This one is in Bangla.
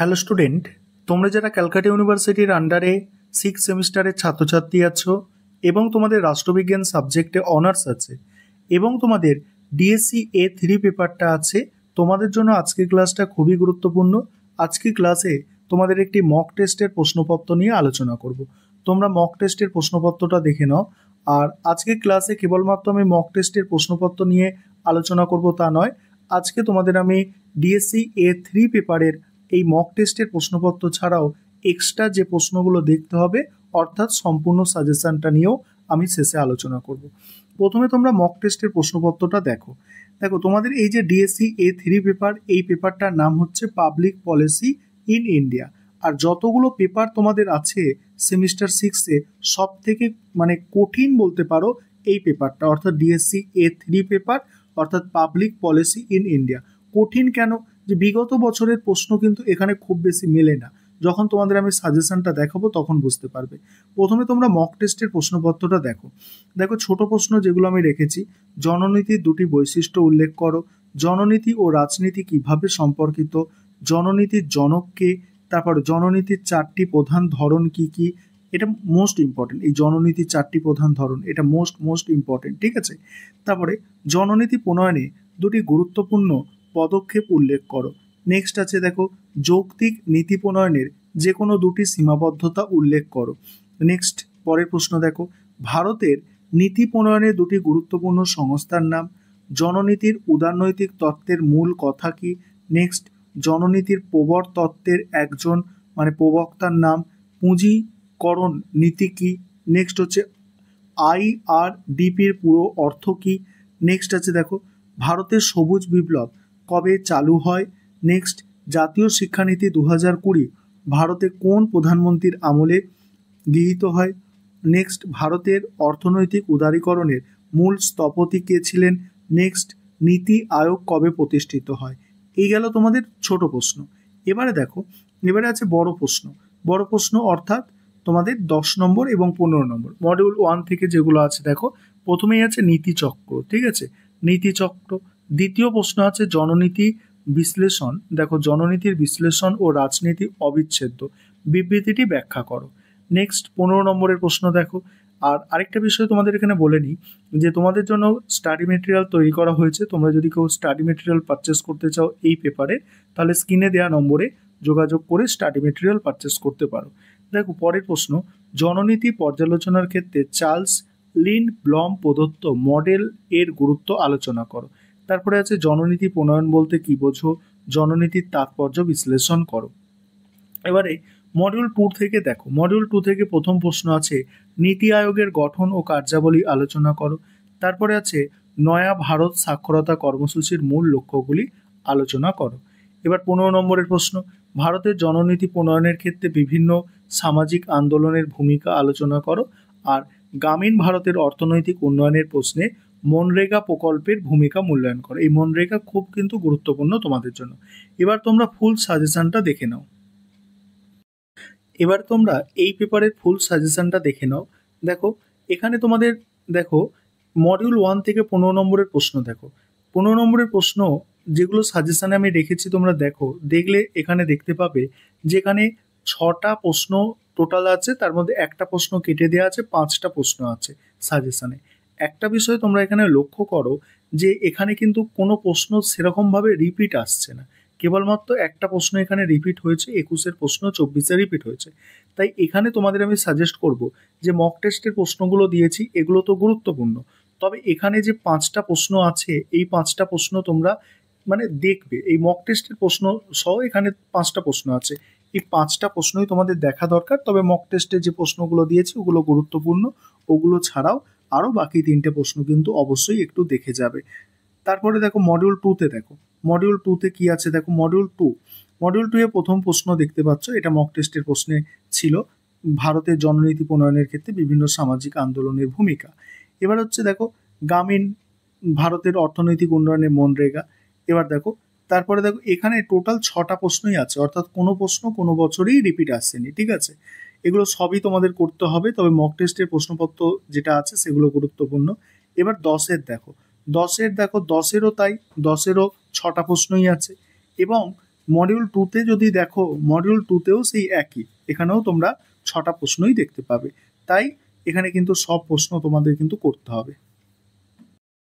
হ্যালো স্টুডেন্ট, তোমরা যারা ক্যালকাটা ইউনিভার্সিটির আন্ডারে 6 সেমিস্টারের ছাত্রছাত্রী আছো এবং তোমাদের রাষ্ট্রবিজ্ঞান সাবজেক্টে অনার্স আছে এবং তোমাদের ডিএসসি A3 পেপারটা আছে, তোমাদের জন্য আজকের ক্লাসটা খুবই গুরুত্বপূর্ণ। আজকের ক্লাসে তোমাদের একটি মক টেস্টের প্রশ্নপত্র নিয়ে আলোচনা করব। তোমরা মক টেস্টের প্রশ্নপত্রটা দেখে নাও। আর আজকের ক্লাসে কেবলমাত্র আমি মক টেস্টের প্রশ্নপত্র নিয়ে আলোচনা করব তা নয়, আজকে তোমাদের আমি ডিএসসি A3 পেপারের এই মক টেস্টের প্রশ্নপত্র ছাড়াও এক্সট্রা যে প্রশ্নগুলো দেখতে হবে অর্থাৎ সম্পূর্ণ সাজেশনটা নিয়েও আমি শেষে আলোচনা করব। প্রথমে তোমরা মক টেস্টের প্রশ্নপত্রটা দেখো। তোমাদের এই যে ডিএসসি A3 পেপার, এই পেপারটার নাম হচ্ছে পাবলিক পলিসি ইন ইন্ডিয়া। আর যতগুলো পেপার তোমাদের আছে সেমিস্টার 6-এ, সব থেকে কঠিন বলতে পারো এই পেপারটা, অর্থাৎ ডিএসসি A3 পেপার অর্থাৎ পাবলিক পলিসি ইন ইন্ডিয়া। কঠিন কেন? যে বিগত বছরের প্রশ্ন কিন্তু এখানে খুব বেশি মেলে না। যখন তোমাদের আমি সাজেশনটা দেখাবো তখন বুঝতে পারবে। প্রথমে তোমরা মক টেস্টের প্রশ্নপত্রটা দেখো। ছোট প্রশ্ন যেগুলো আমি রেখেছি, জননীতির দুটি বৈশিষ্ট্য উল্লেখ করো, জননীতি ও রাজনীতি কিভাবে সম্পর্কিত, জননীতির জনককে, তারপর জননীতির 4টি প্রধান ধরন কি কি। এটা মোস্ট ইম্পর্টেন্ট, এই জননীতির 4টি প্রধান ধরন, এটা মোস্ট ইম্পর্টেন্ট, ঠিক আছে। তারপরে জননীতি প্রণয়নে দুটি গুরুত্বপূর্ণ পদক্ষেপ উল্লেখ করো। নেক্সট আছে যৌক্তিক নীতি প্রণয়নের যে কোনো দুটি সীমাবদ্ধতা উল্লেখ করো। নেক্সট পরের প্রশ্ন ভারতের নীতি প্রণয়নের দুটি গুরুত্বপূর্ণ সংস্থার নাম, জননীতির উদারনৈতিক তত্ত্বের মূল কথা কি। নেক্সট জননীতির প্রবর তত্ত্বের একজন প্রবক্তার নাম, পুঁজিকরণ নীতি কি। নেক্সট হচ্ছে IRDPর পুরো অর্থ কি। নেক্সট আছে ভারতের সবুজ বিপ্লব কবে চালু হয়। নেক্সট জাতীয় শিক্ষানীতি 2020 ভারতে কোন প্রধানমন্ত্রীর আমলে গৃহীত হয়। নেক্সট ভারতের অর্থনৈতিক উদারীকরণের মূল স্থপতি কে ছিলেন। নেক্সট নীতি আয়োগ কবে প্রতিষ্ঠিত হয়। এই গেল তোমাদের ছোট প্রশ্ন। এবারে আছে বড় প্রশ্ন অর্থাৎ তোমাদের 10 নম্বর এবং 15 নম্বর মডিউল 1 থেকে যেগুলো আছে। প্রথমেই আছে নীতিচক্র, ঠিক আছে, নীতিচক্র। দ্বিতীয় প্রশ্ন আছে জননীতি বিশ্লেষণ। জননীতির বিশ্লেষণ ও রাজনীতি অবিচ্ছেদ্য, বিবৃতিটি ব্যাখ্যা করো। নেক্সট 15 নম্বরের প্রশ্ন আর আরেকটা বিষয় তোমাদের এখানে বলে নিই যে তোমাদের জন্য স্টাডি মেটেরিয়াল তৈরি করা হয়েছে। তোমরা যদি কেউ স্টাডি মেটেরিয়াল পারচেস করতে চাও এই পেপারে, তাহলে স্ক্রিনে দেওয়া নম্বরে যোগাযোগ করে স্টাডি মেটেরিয়াল পারচেস করতে পারো। পরের প্রশ্ন, জননীতি পর্যালোচনার ক্ষেত্রে চার্লস লিন্ডব্লম প্রদত্ত মডেল এর গুরুত্ব আলোচনা করো। তারপরে আছে জননীতি প্রণয়ন বলতে কি বোঝো, জননীতির তাৎপর্য বিশ্লেষণ করো। এবারে মডিউল 2 থেকে মডিউল 2 থেকে প্রথম প্রশ্ন আছে নীতি আয়োগের গঠন ও কার্যাবলী আলোচনা করো। তারপরে আছে নয়া ভারত সাক্ষরতা কর্মসূচির মূল লক্ষ্যগুলি আলোচনা করো। এবার 15 নম্বরের প্রশ্ন, ভারতের জননীতি প্রণয়নের ক্ষেত্রে বিভিন্ন সামাজিক আন্দোলনের ভূমিকা আলোচনা করো। আর গ্রামীণ ভারতের অর্থনৈতিক উন্নয়নের প্রশ্নে মনরেগা প্রকল্পের ভূমিকা মূল্যায়ন করো। এই মনরেগা খুব কিন্তু গুরুত্বপূর্ণ তোমাদের জন্য। এবার তোমরা ফুল সাজেশনটা দেখে নাও। এবার তোমরা এই পেপারের ফুল সাজেশনটা দেখে নাও। এখানে তোমাদের মডিউল 1 থেকে 15 নম্বরের প্রশ্ন 15 নম্বরের প্রশ্ন যেগুলো সাজেশনে আমি রেখেছি তোমরা দেখলে এখানে দেখতে পাবে যে এখানে 6টা প্রশ্ন টোটাল আছে, তার মধ্যে একটা প্রশ্ন কেটে দেওয়া আছে, 5টা প্রশ্ন আছে সাজেশনে। একটা বিষয় তোমরা এখানে লক্ষ্য করো যে এখানে কিন্তু কোনো প্রশ্ন সেরকমভাবে রিপিট আসছে না, কেবলমাত্র একটা প্রশ্ন এখানে রিপিট হয়েছে, 21-এর প্রশ্ন 24-এ রিপিট হয়েছে। তাই এখানে তোমাদের আমি সাজেস্ট করব যে মক টেস্টের প্রশ্নগুলো দিয়েছি এগুলো তো গুরুত্বপূর্ণ, তবে এখানে যে 5টা প্রশ্ন আছে এই 5টা প্রশ্ন তোমরা দেখবে। এই মক টেস্টের প্রশ্ন সহ এখানে 5টা প্রশ্ন আছে, এই 5টা প্রশ্নই তোমাদের দেখা দরকার। তবে মক টেস্টে যে প্রশ্নগুলো দিয়েছি ওগুলো গুরুত্বপূর্ণ, ওগুলো ছাড়াও আরও বাকি 3টে প্রশ্ন কিন্তু অবশ্যই একটু দেখে যাবে। তারপরে মডিউল 2-তে মডিউল 2-তে কি আছে মডিউল 2 এ প্রথম প্রশ্ন দেখতে পাচ্ছ, এটা মক টেস্টের প্রশ্নে ছিল, ভারতের জননীতি প্রণয়নের ক্ষেত্রে বিভিন্ন সামাজিক আন্দোলনের ভূমিকা। এবার হচ্ছে গ্রামীণ ভারতের অর্থনৈতিক উন্নয়নের মনরেগা। এবার তারপরে এখানে টোটাল 6টা প্রশ্নই আছে, অর্থাৎ কোনো প্রশ্ন কোনো বছরই রিপিট আসছেনি, ঠিক আছে। এগুলো সবই তোমাদের করতে হবে, তবে মক টেস্টের প্রশ্নপত্র যেটা আছে সেগুলো গুরুত্বপূর্ণ। এবার 10-এর 10-এরও তাই, 10-এরও 6টা প্রশ্নই আছে। এবং মডিউল টুতে যদি দেখো, মডিউল টুতেও সেই একই, এখানেও তোমরা 6টা প্রশ্নই দেখতে পাবে। তাই এখানে কিন্তু সব প্রশ্ন তোমাদের কিন্তু করতে হবে।